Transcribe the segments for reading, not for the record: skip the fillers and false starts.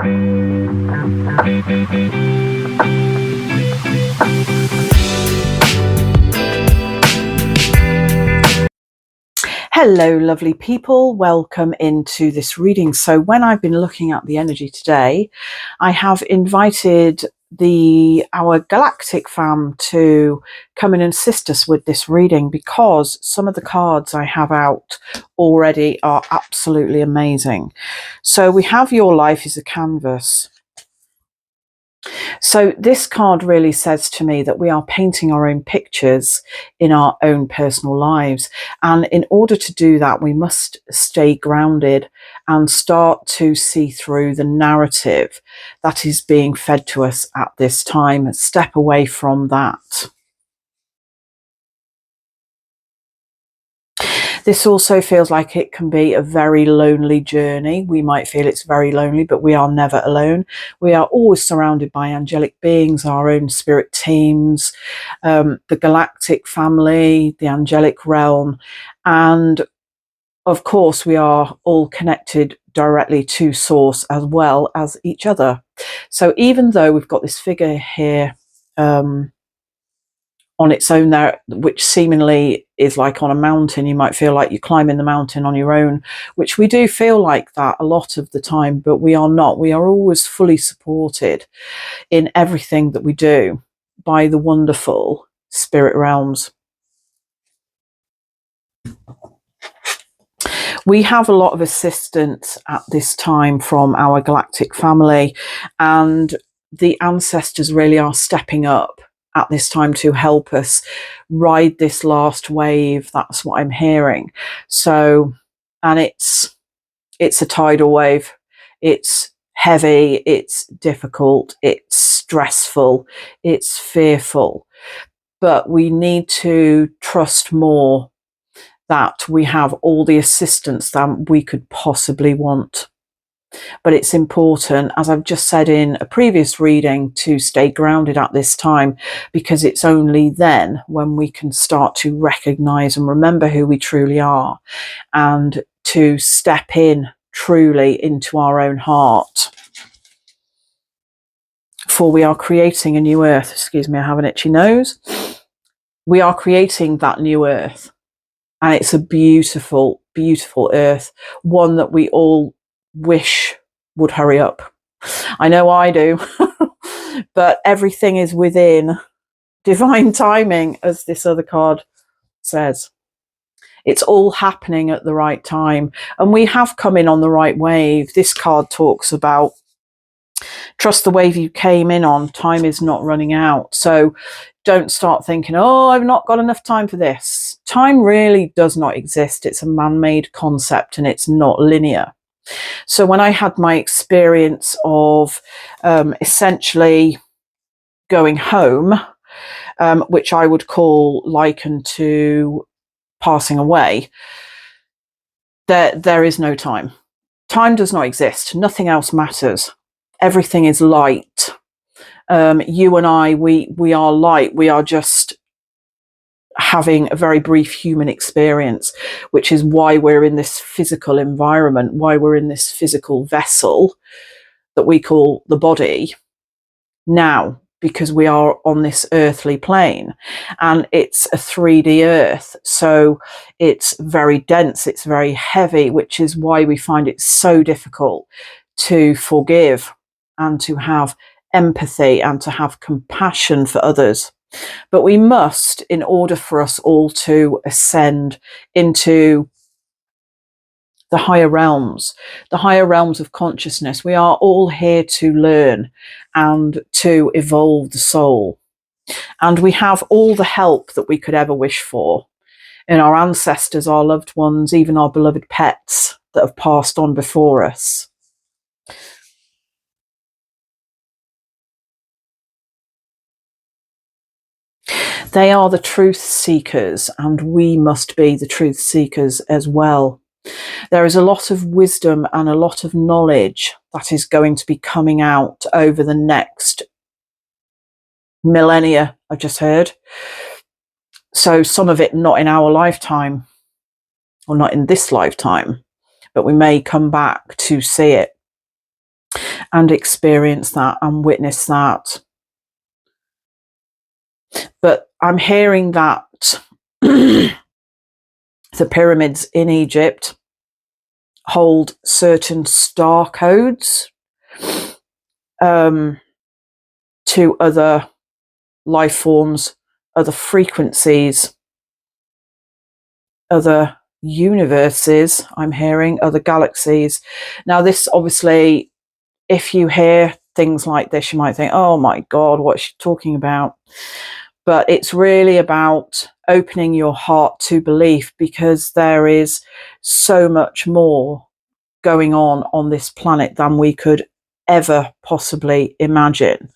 Hello, lovely people. Welcome into this reading. So when I've been looking at the energy today, I have invited our Galactic fam to come and assist us with this reading, because some of the cards I have out already are absolutely amazing. So we have Your Life is a Canvas. So this card really says to me that we are painting our own pictures in our own personal lives. And in order to do that, we must stay grounded and start to see through the narrative that is being fed to us at this time. Step away from that. This also feels like it can be a very lonely journey. We might feel it's very lonely, but we are never alone. We are always surrounded by angelic beings, our own spirit teams, the galactic family, the angelic realm. And of course, we are all connected directly to source as well as each other. So even though we've got this figure here, on its own there, which seemingly is like on a mountain, you might feel like you're climbing the mountain on your own, which we do feel like that a lot of the time, but we are not. We are always fully supported in everything that we do by the wonderful spirit realms. We have a lot of assistance at this time from our galactic family, and the ancestors really are stepping up at this time to help us ride this last wave. That's what I'm hearing. So, and it's a tidal wave. It's heavy, it's difficult, it's stressful, it's fearful, but we need to trust more that we have all the assistance that we could possibly want. But it's important, as I've just said in a previous reading, to stay grounded at this time, because it's only then when we can start to recognize and remember who we truly are, and to step in truly into our own heart. For we are creating a new earth. Excuse me, I have an itchy nose. We are creating that new earth, and it's a beautiful, beautiful earth, one that we all wish would hurry up. I know I do. But everything is within divine timing, as this other card says. It's all happening at the right time, and we have come in on the right wave. This card talks about trust the wave you came in on. Time is not running out. So don't start thinking, oh, I've not got enough time for this. Time really does not exist. It's a man-made concept, and it's not linear. So when I had my experience of essentially going home, which I would call likened to passing away, there is no time. Time does not exist. Nothing else matters. Everything is light. You and I, we are light. We are just having a very brief human experience, which is why we're in this physical environment, why we're in this physical vessel that we call the body now, because we are on this earthly plane, and it's a 3D earth. So it's very dense, it's very heavy, which is why we find it so difficult to forgive and to have empathy and to have compassion for others. But we must, in order for us all to ascend into the higher realms of consciousness. We are all here to learn and to evolve the soul. And we have all the help that we could ever wish for in our ancestors, our loved ones, even our beloved pets that have passed on before us. They are the truth seekers, and we must be the truth seekers as well. There is a lot of wisdom and a lot of knowledge that is going to be coming out over the next millennia, I just heard. So some of it not in our lifetime, or not in this lifetime, but we may come back to see it. and experience that and witness that. But I'm hearing that the pyramids in Egypt hold certain star codes to other life forms, other frequencies, other universes. I'm hearing other galaxies. Now, this obviously, if you hear things like this, you might think, oh my God, what's she talking about? But it's really about opening your heart to belief, because there is so much more going on this planet than we could ever possibly imagine.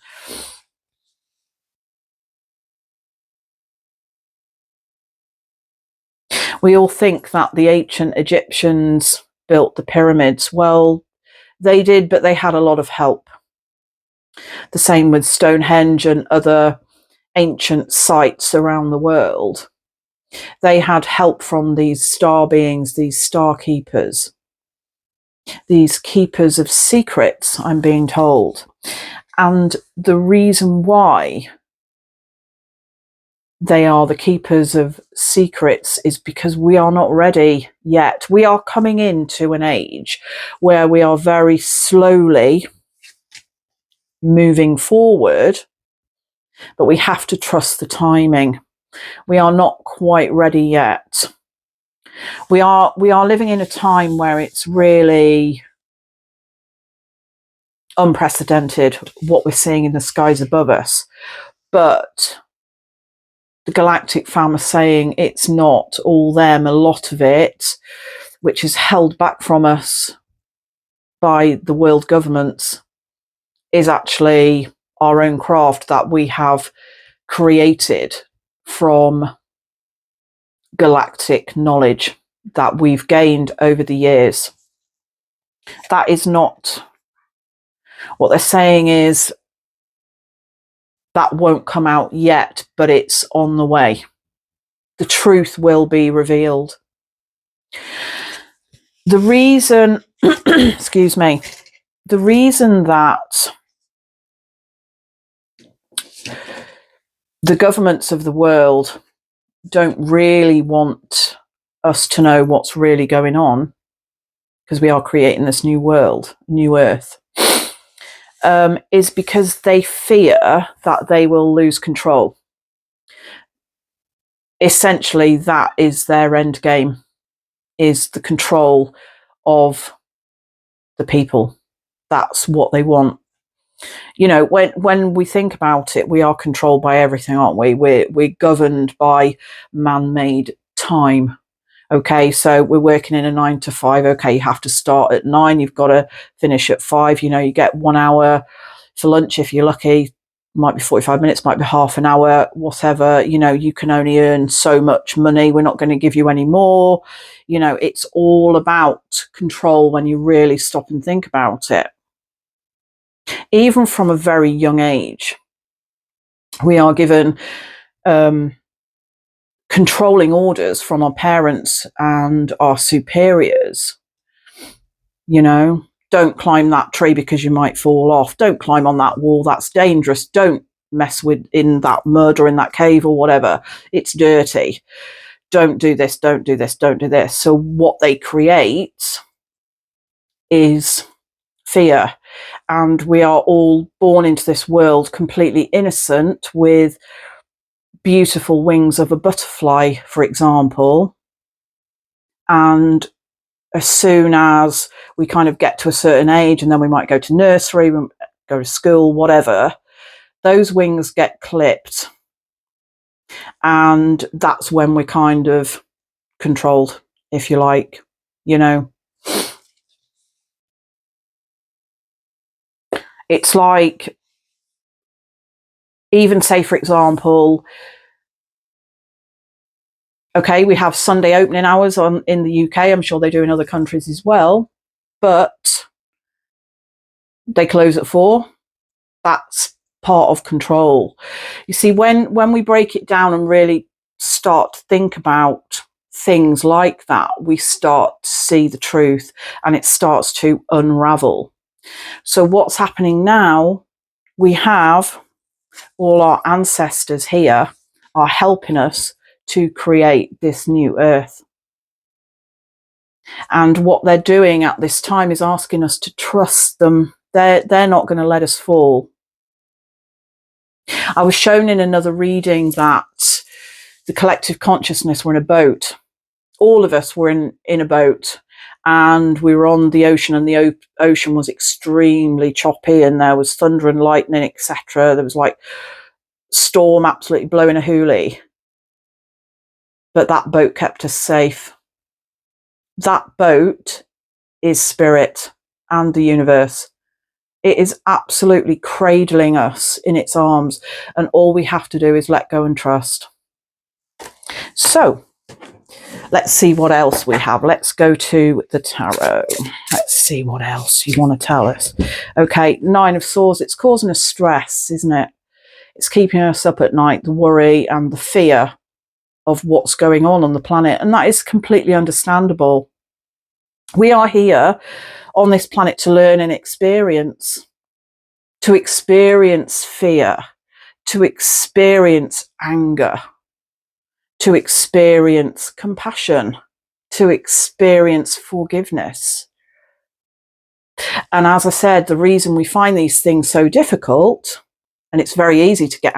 We all think that the ancient Egyptians built the pyramids. Well, they did, but they had a lot of help. The same with Stonehenge and other ancient sites around the world. They had help from these star beings, these star keepers, these keepers of secrets, I'm being told. And the reason why they are the keepers of secrets is because we are not ready yet. We are coming into an age where we are very slowly moving forward, but we have to trust the timing. We are not quite ready yet. We are living in a time where it's really unprecedented what we're seeing in the skies above us. But the Galactic fam are saying it's not all them. A lot of it, which is held back from us by the world governments, is actually our own craft that we have created from galactic knowledge that we've gained over the years. That is not what they're saying. Is that won't come out yet, but it's on the way. The truth will be revealed. The reason, excuse me, the reason that the governments of the world don't really want us to know what's really going on, because we are creating this new world, new earth, is because they fear that they will lose control. Essentially, that is their end game, is the control of the people. That's what they want. You know, when we think about it, we are controlled by everything, aren't we? We're governed by man-made time. Okay, so we're working in a 9 to 5. Okay, you have to start at 9. You've got to finish at 5. You know, you get 1 hour for lunch if you're lucky. Might be 45 minutes, might be half an hour, whatever. You know, you can only earn so much money. We're not going to give you any more. You know, it's all about control when you really stop and think about it. Even from a very young age, we are given controlling orders from our parents and our superiors. You know, don't climb that tree because you might fall off. Don't climb on that wall. That's dangerous. Don't mess with in that mud or in that cave or whatever. It's dirty. Don't do this. Don't do this. Don't do this. So what they create is fear. And we are all born into this world completely innocent, with beautiful wings of a butterfly, for example. And as soon as we kind of get to a certain age, and then we might go to nursery, go to school, whatever, those wings get clipped. And that's when we're kind of controlled, if you like, you know. It's like, even say, for example, okay, we have Sunday opening hours in the UK. I'm sure they do in other countries as well, but they close at 4. That's part of control. You see, when we break it down and really start to think about things like that, we start to see the truth and it starts to unravel. So what's happening now, we have all our ancestors here are helping us to create this new earth. And what they're doing at this time is asking us to trust them. They're not going to let us fall. I was shown in another reading that the collective consciousness were in a boat. All of us were in a boat, and we were on the ocean, and the ocean was extremely choppy, and there was thunder and lightning, etc. There was like storm absolutely blowing a hoolie. But that boat kept us safe. That boat is spirit and the universe. It is absolutely cradling us in its arms, and all we have to do is let go and trust. So let's see what else we have. Let's go to the tarot. Let's see what else you want to tell us. Okay, Nine of Swords. It's causing us stress, isn't it? It's keeping us up at night, the worry and the fear of what's going on the planet. And that is completely understandable. We are here on this planet to learn and experience fear, to experience anger, to experience compassion, to experience forgiveness. And as I said, the reason we find these things so difficult, and it's very easy to get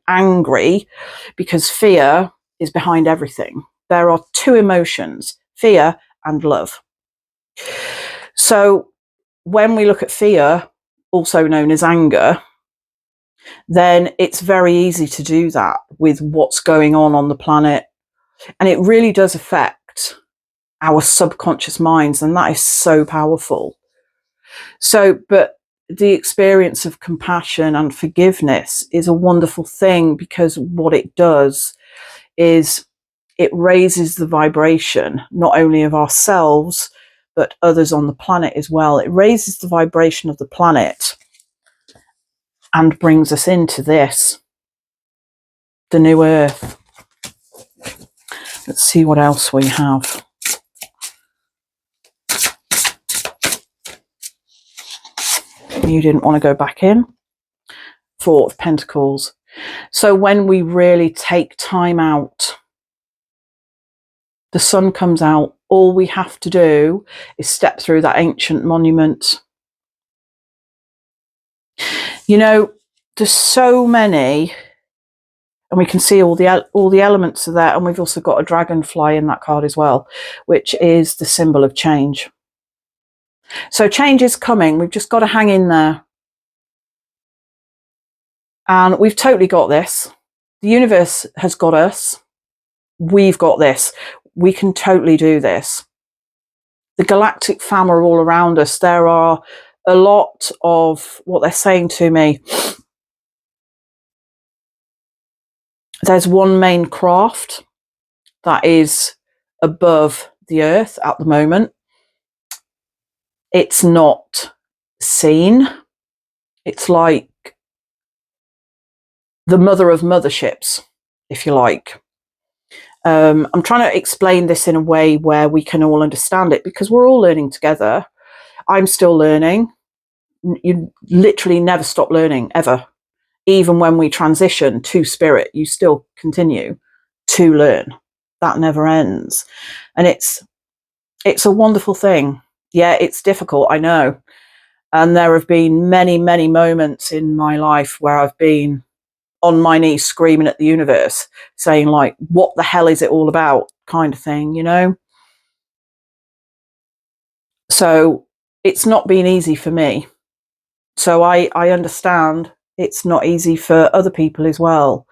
angry, because fear is behind everything. There are two emotions, fear and love. So when we look at fear, also known as anger, then it's very easy to do that with what's going on the planet. And it really does affect our subconscious minds, and that is so powerful. So, but the experience of compassion and forgiveness is a wonderful thing, because what it does is it raises the vibration, not only of ourselves, but others on the planet as well. It raises the vibration of the planet and brings us into this, the new earth. Let's see what else we have. You didn't want to go back in. Four of Pentacles. So when we really take time out, the sun comes out. All we have to do is step through that ancient monument. You know, there's so many, and we can see all the elements of that. And we've also got a dragonfly in that card as well, which is the symbol of change. So change is coming. We've just got to hang in there. And we've totally got this. The universe has got us. We've got this. We can totally do this. The galactic fam are all around us. There are a lot of what they're saying to me. There's one main craft that is above the earth at the moment. It's not seen. It's like the mother of motherships, if you like. I'm trying to explain this in a way where we can all understand it, because we're all learning together. I'm still learning. You literally never stop learning, ever. Even when we transition to spirit, you still continue to learn. That never ends. And it's a wonderful thing. Yeah, it's difficult, I know. And there have been many, many moments in my life where I've been on my knees screaming at the universe, saying like, what the hell is it all about, kind of thing, you know? So it's not been easy for me. So I understand it's not easy for other people as well.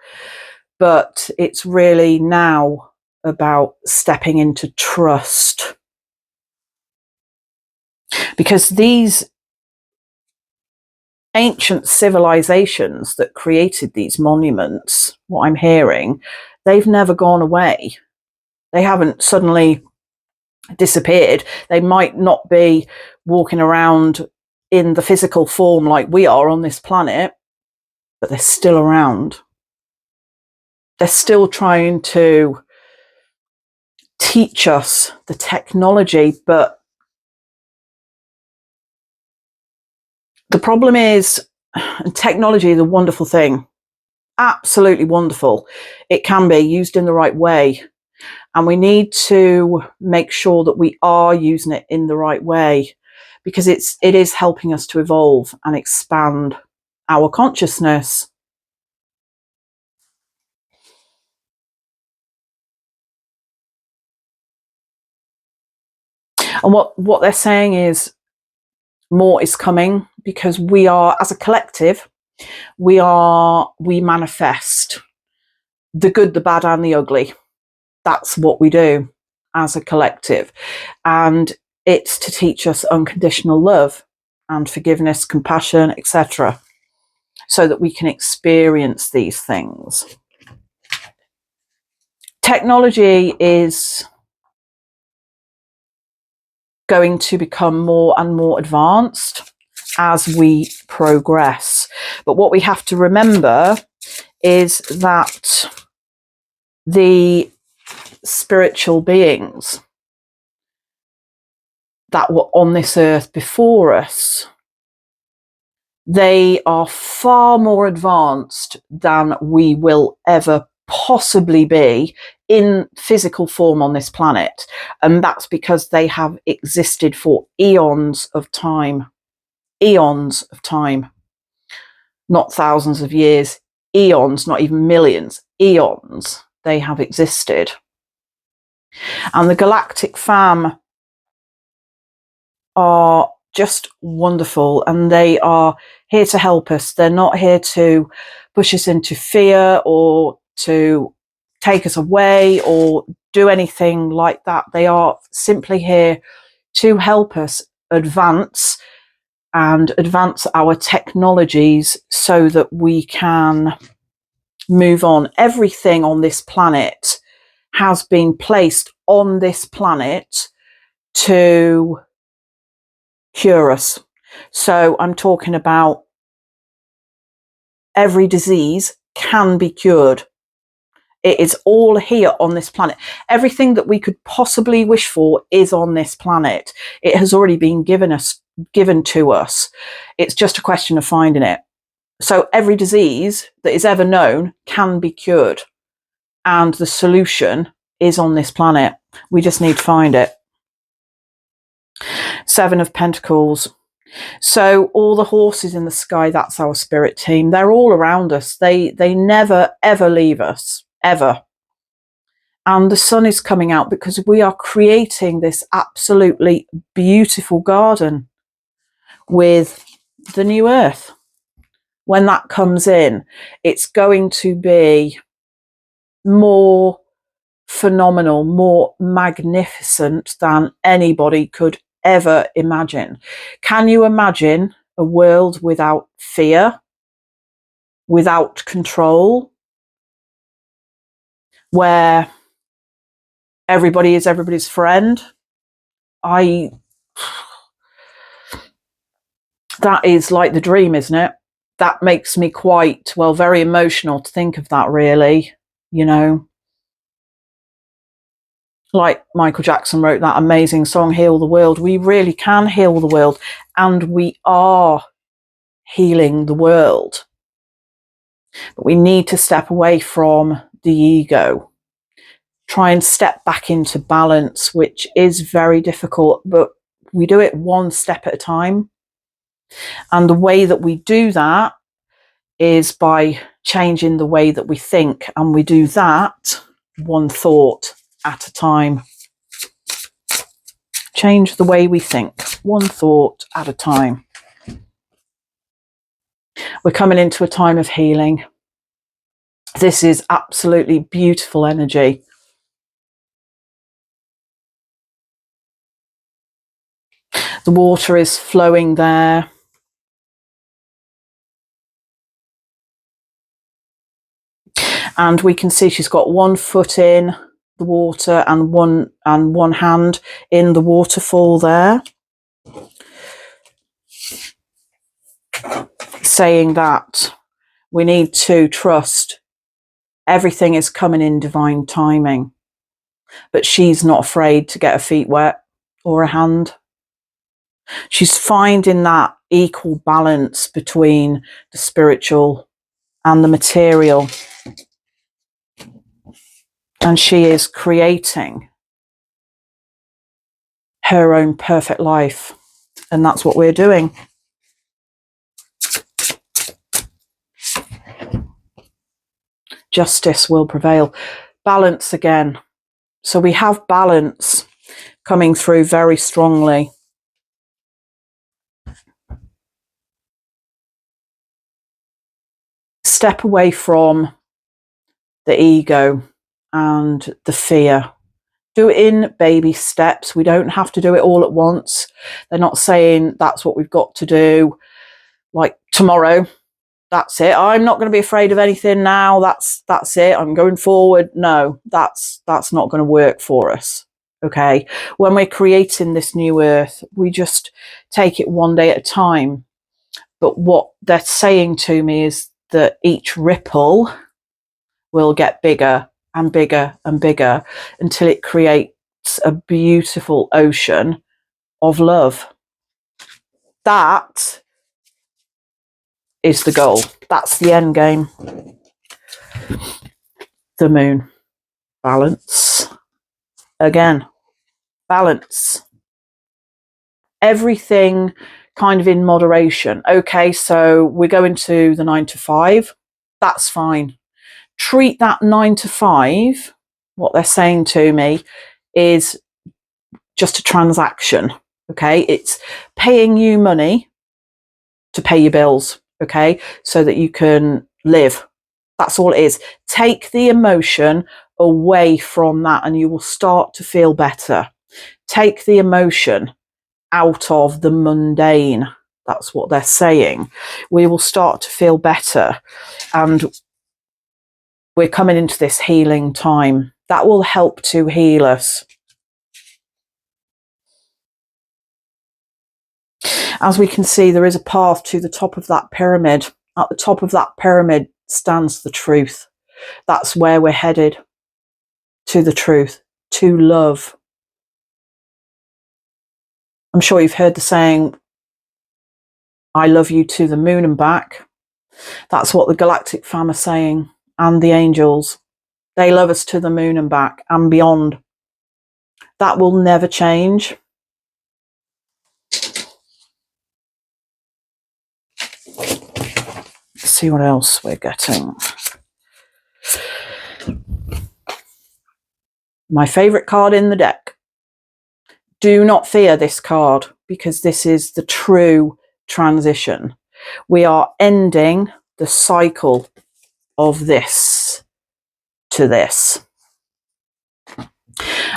But it's really now about stepping into trust. Because these ancient civilizations that created these monuments, what I'm hearing, they've never gone away. They haven't suddenly disappeared. They might not be walking around in the physical form like we are on this planet, but they're still around. They're still trying to teach us the technology, but The problem is, and technology is a wonderful thing, absolutely wonderful. It can be used in the right way. And we need to make sure that we are using it in the right way, because it is helping us to evolve and expand our consciousness. And what they're saying is more is coming, because we are, as a collective, we manifest the good, the bad, and the ugly. That's what we do as a collective. And it's to teach us unconditional love and forgiveness, compassion, etc., so that we can experience these things. Technology is going to become more and more advanced as we progress. But what we have to remember is that the spiritual beings that were on this earth before us, they are far more advanced than we will ever possibly be in physical form on this planet. And that's because they have existed for eons of time. Eons of time. Not thousands of years. Eons, not even millions. Eons they have existed. And the Galactic fam are just wonderful, and they are here to help us. They're not here to push us into fear or to take us away or do anything like that. They are simply here to help us advance our technologies so that we can move on. Everything on this planet has been placed on this planet to cure us. So I'm talking about every disease can be cured. It is all here on this planet. Everything that we could possibly wish for is on this planet. It has already been given to us. It's just a question of finding it. So every disease that is ever known can be cured, and the solution is on this planet. We just need to find it. 7 of Pentacles. So all the horses in the sky, that's our spirit team. They're all around us. They never, ever leave us, ever. And the sun is coming out because we are creating this absolutely beautiful garden with the new earth. When that comes in, it's going to be more phenomenal, more magnificent than anybody could ever imagine. Can you imagine a world without fear, without control, where everybody is everybody's friend? That is like the dream, isn't it? That makes me quite, well, very emotional to think of that, really. You know, like Michael Jackson wrote that amazing song, Heal the World. We really can heal the world, and we are healing the world. But we need to step away from the ego, try and step back into balance, which is very difficult, but we do it one step at a time. And the way that we do that is by changing the way that we think, and we do that one thought at a time. Change the way we think, one thought at a time. We're coming into a time of healing. This is absolutely beautiful energy. The water is flowing there. And we can see she's got one foot in the water and one hand in the waterfall there. Saying that we need to trust everything is coming in divine timing. But she's not afraid to get her feet wet or a hand. She's finding that equal balance between the spiritual and the material. And she is creating her own perfect life. And that's what we're doing. Justice will prevail. Balance again. So we have balance coming through very strongly. Step away from the ego and the fear. Do it in baby steps. We don't have to do it all at once. They're not saying that's what we've got to do, like tomorrow. That's it. I'm not going to be afraid of anything now. That's it. I'm going forward. No, that's not going to work for us. Okay. When we're creating this new earth, we just take it one day at a time. But what they're saying to me is that each ripple will get bigger and bigger and bigger until it creates a beautiful ocean of love. That is the goal. That's the end game. The moon. Balance. Again, balance. Everything kind of in moderation. Okay, so we're going to the 9 to 5. That's fine. Treat that 9 to 5, what they're saying to me, is just a transaction. Okay, it's paying you money to pay your bills. Okay, so that you can live. That's all it is. Take the emotion away from that and you will start to feel better. Take the emotion out of the mundane. That's what they're saying. We will start to feel better. And we're coming into this healing time. That will help to heal us. As we can see, there is a path to the top of that pyramid. At the top of that pyramid stands the truth. That's where we're headed. To the truth. To love. I'm sure you've heard the saying, I love you to the moon and back. That's what the Galactic fam are saying. And the angels. They love us to the moon and back and beyond. That will never change. Let's see what else we're getting. My favourite card in the deck. Do not fear this card because this is the true transition. We are ending the cycle of this to this.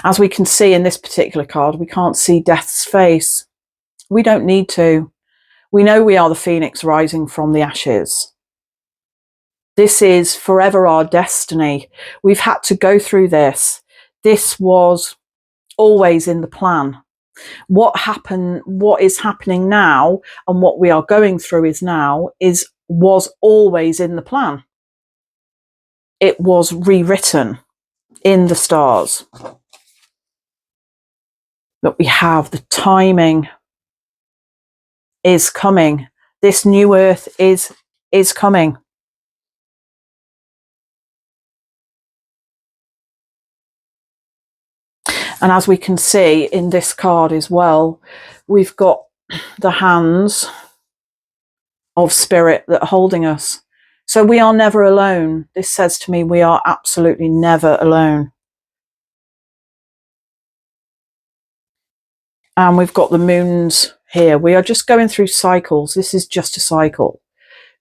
As we can see in this particular card, we can't see death's face. We don't need to. We know we are the phoenix rising from the ashes. This is forever our destiny. We've had to go through this. This was always in the plan. What is happening now and what we are going through was always in the plan. It was rewritten in the stars. But we have the timing is coming. This new earth is coming. And as we can see in this card as well, we've got the hands of spirit that are holding us. So we are never alone. This says to me, we are absolutely never alone. And we've got the moons here. We are just going through cycles. This is just a cycle.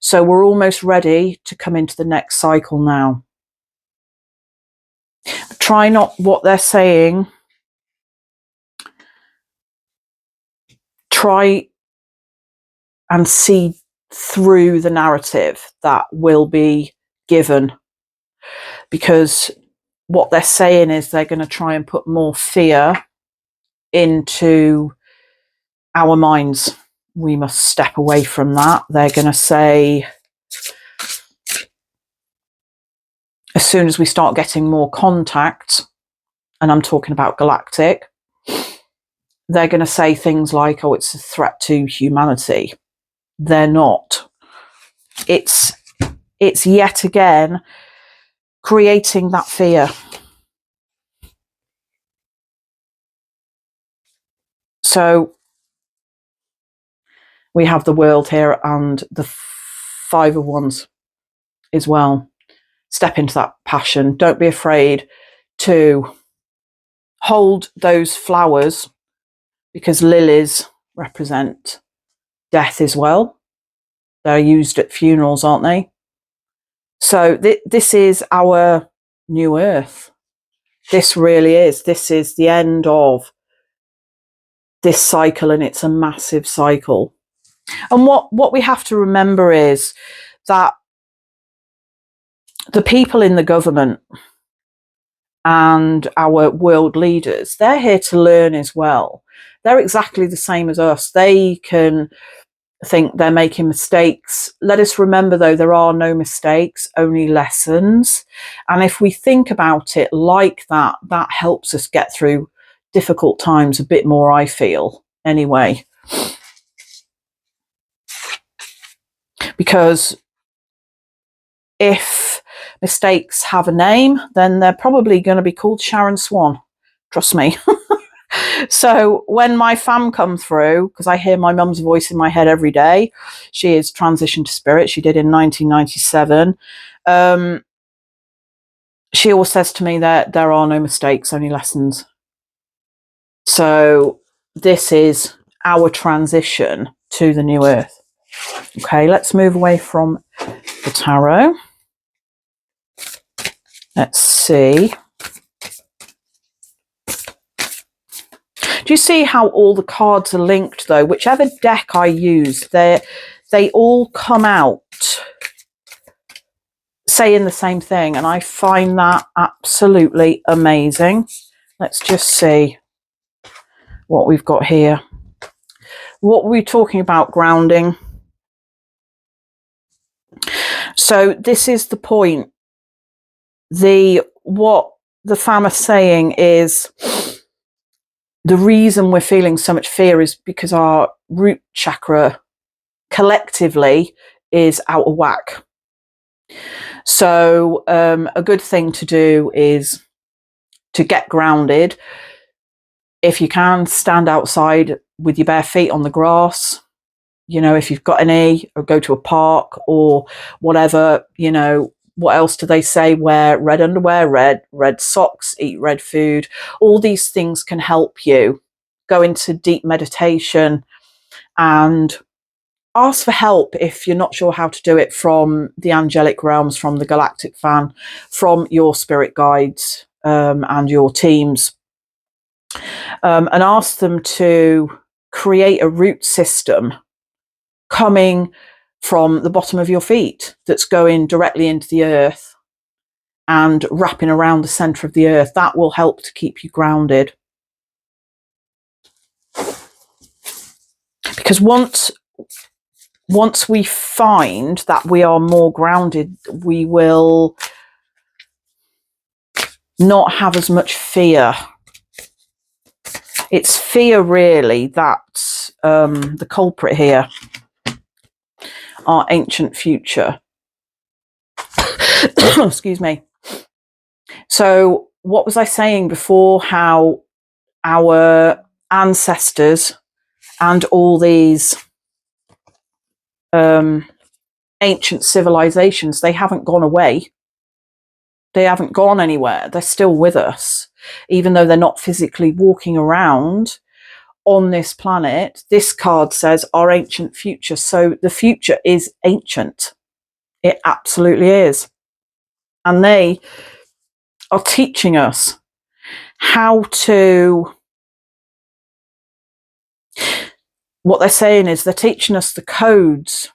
So we're almost ready to come into the next cycle now. Try not what they're saying. Try and see through the narrative that will be given. Because what they're saying is they're going to try and put more fear into our minds. We must step away from that. They're going to say, as soon as we start getting more contact, and I'm talking about Galactic, they're going to say things like, oh, it's a threat to humanity. They're not. It's yet again creating that fear. So we have the world here and the 5 of Wands as well. Step into that passion. Don't be afraid to hold those flowers, because lilies represent death as well. They're used at funerals, aren't they? So this is our new earth. This really is. This is the end of this cycle, and it's a massive cycle. And what we have to remember is that the people in the government and our world leaders, they're here to learn as well. They're exactly the same as us. They can think they're making mistakes. Let us remember, though, there are no mistakes, only lessons. And if we think about it like that, that helps us get through difficult times a bit more, I feel, anyway. Because if mistakes have a name, then they're probably going to be called Sharon Swan. Trust me. So when my fam come through, because I hear my mum's voice in my head every day, she is transitioned to spirit. She did in 1997. She always says to me that there are no mistakes, only lessons. So this is our transition to the new earth. Okay, let's move away from the tarot. Let's see. Do you see how all the cards are linked, though? Whichever deck I use, they all come out saying the same thing, and I find that absolutely amazing. Let's just see what we've got here. What were we talking about? Grounding. So this is the point. What the fam are saying is the reason we're feeling so much fear is because our root chakra collectively is out of whack. So a good thing to do is to get grounded. If you can, stand outside with your bare feet on the grass, you know, if you've got any, or go to a park or whatever. You know, what else do they say? Wear red underwear, red socks, eat red food. All these things can help you. Go into deep meditation and ask for help if you're not sure how to do it, from the angelic realms, from the Galactic fan, from your spirit guides and your teams, and ask them to create a root system coming from the bottom of your feet that's going directly into the earth and wrapping around the center of the earth. That will help to keep you grounded. Because once we find that we are more grounded, we will not have as much fear. It's fear, really, that's the culprit here. Our ancient future. Excuse me. So what was I saying before? How our ancestors and all these ancient civilizations, they haven't gone away. They haven't gone anywhere. They're still with us. Even though they're not physically walking around on this planet, this card says our ancient future. So the future is ancient. It absolutely is. And they are teaching us how to... What they're saying is they're teaching us the codes,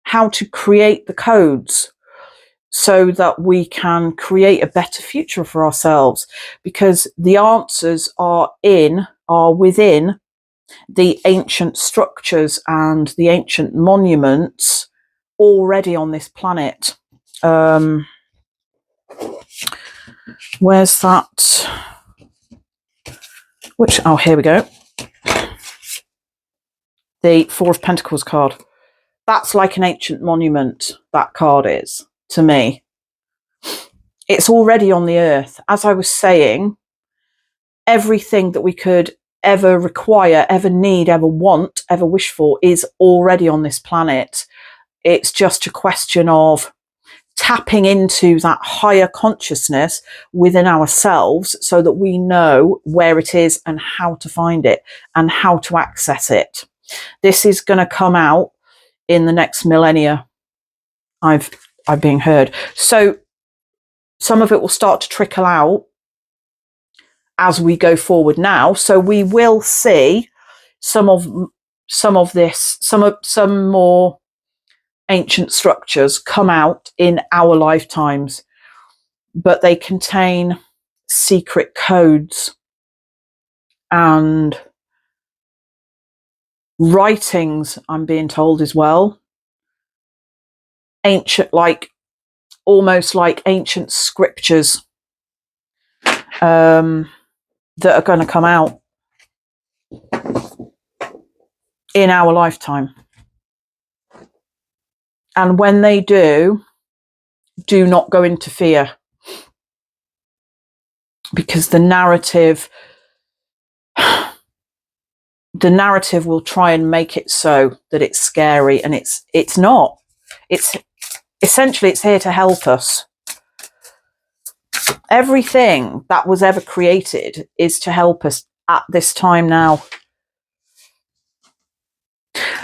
how to create the codes so that we can create a better future for ourselves, because the answers are within the ancient structures and the ancient monuments already on this planet. Where's that? Oh, here we go. The Four of Pentacles card. That's like an ancient monument, that card is, to me. It's already on the earth. As I was saying, everything that we could ever require, ever need, ever want, ever wish for is already on this planet. It's just a question of tapping into that higher consciousness within ourselves so that we know where it is and how to find it and how to access it. This is going to come out in the next millennia. I've been heard. So some of it will start to trickle out as we go forward now. So we will see some more ancient structures come out in our lifetimes, but they contain secret codes and writings, I'm being told as well. Ancient, almost like ancient scriptures that are going to come out in our lifetime. And when they do not go into fear, because the narrative will try and make it so that it's scary, and it's not. It's essentially, it's here to help us. Everything that was ever created is to help us at this time now.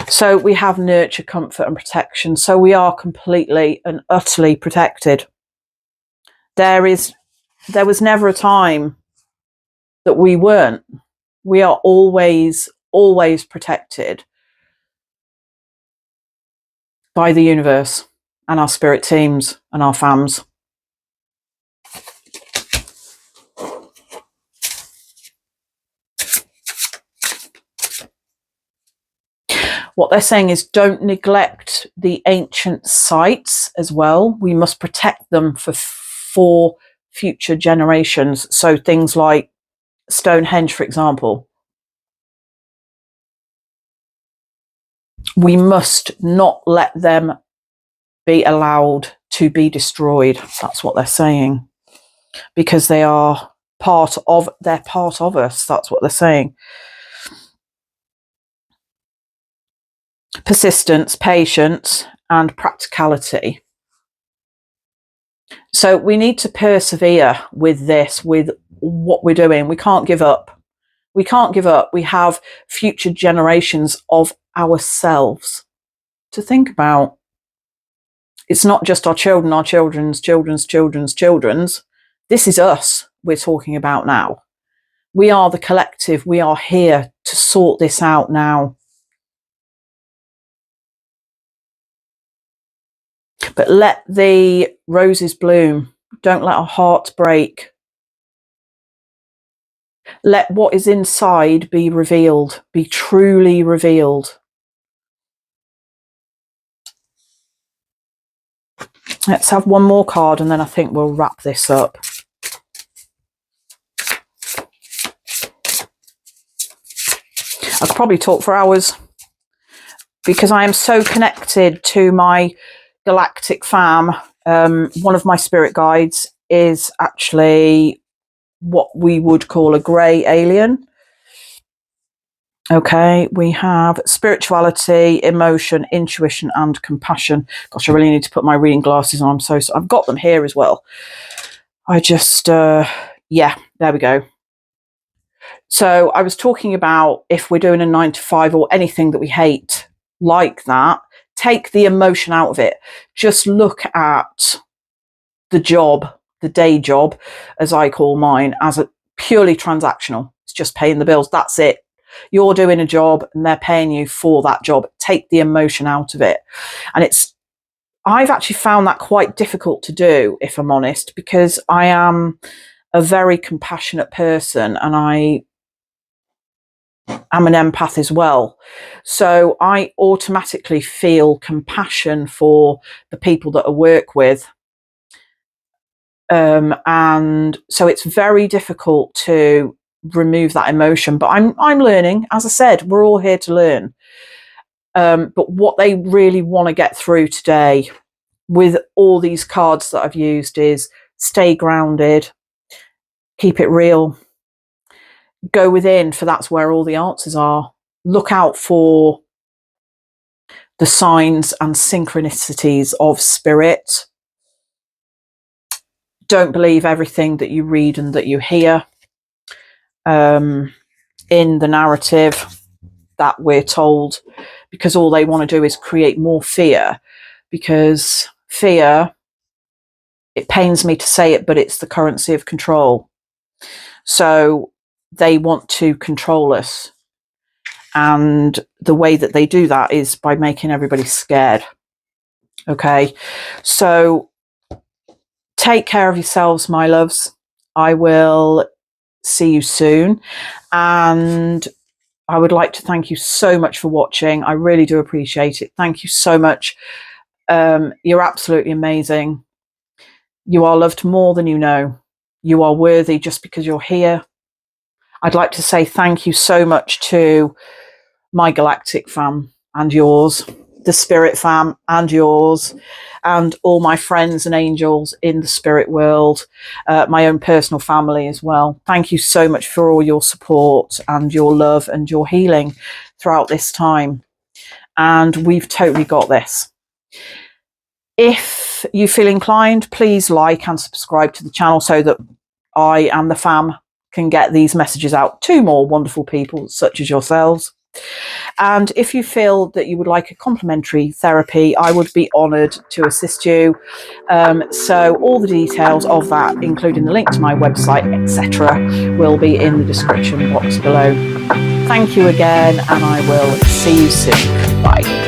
So we have nurture, comfort and protection. So we are completely and utterly protected. There was never a time that we weren't. We are always protected by the universe and our spirit teams and our fams. What they're saying is don't neglect the ancient sites as well. We must protect them for future generations. So things like Stonehenge, for example. We must not let them be allowed to be destroyed. That's what they're saying. Because they are part of us. That's what they're saying. Persistence, patience, and practicality. So we need to persevere with this, with what we're doing. We can't give up. We can't give up. We have future generations of ourselves to think about. It's not just our children, our children's children's children's children's. This is us we're talking about now. We are the collective. We are here to sort this out now. But let the roses bloom. Don't let our hearts break. Let what is inside be revealed, be truly revealed. Let's have one more card and then I think we'll wrap this up. I could probably talk for hours because I am so connected to my Galactic fam. One of my spirit guides is actually what we would call a grey alien. Okay, we have spirituality, emotion, intuition, and compassion. Gosh, I really need to put my reading glasses on. So I've got them here as well. I just, yeah, there we go. So I was talking about if we're doing a 9 to 5 or anything that we hate like that, take the emotion out of it. Just look at the job, the day job, as I call mine, as a purely transactional. It's just paying the bills. That's it. You're doing a job and they're paying you for that job. Take the emotion out of it. And I've actually found that quite difficult to do, if I'm honest, because I am a very compassionate person and I am an empath as well. So I automatically feel compassion for the people that I work with. And so it's very difficult to remove that emotion, but I'm learning. As I said, we're all here to learn. But what they really want to get through today with all these cards that I've used is stay grounded, keep it real, go within, for that's where all the answers are. Look out for the signs and synchronicities of spirit. Don't believe everything that you read and that you hear in the narrative that we're told, because all they want to do is create more fear. Because fear, it pains me to say it, but it's the currency of control. So they want to control us. And the way that they do that is by making everybody scared. Okay, so take care of yourselves, my loves. I will see you soon. And I would like to thank you so much for watching. I really do appreciate it. Thank you so much. You're absolutely amazing. You are loved more than you know. You are worthy just because you're here. I'd like to say thank you so much to my Galactic fam and yours, the Spirit fam and yours, and all my friends and angels in the spirit world, my own personal family as well. Thank you so much for all your support and your love and your healing throughout this time. And we've totally got this. If you feel inclined, please like and subscribe to the channel so that I and the fam can get these messages out to more wonderful people such as yourselves. And if you feel that you would like a complimentary therapy, I would be honoured to assist you. So all the details of that, including the link to my website, etc., will be in the description box below. Thank you again, and I will see you soon. Bye.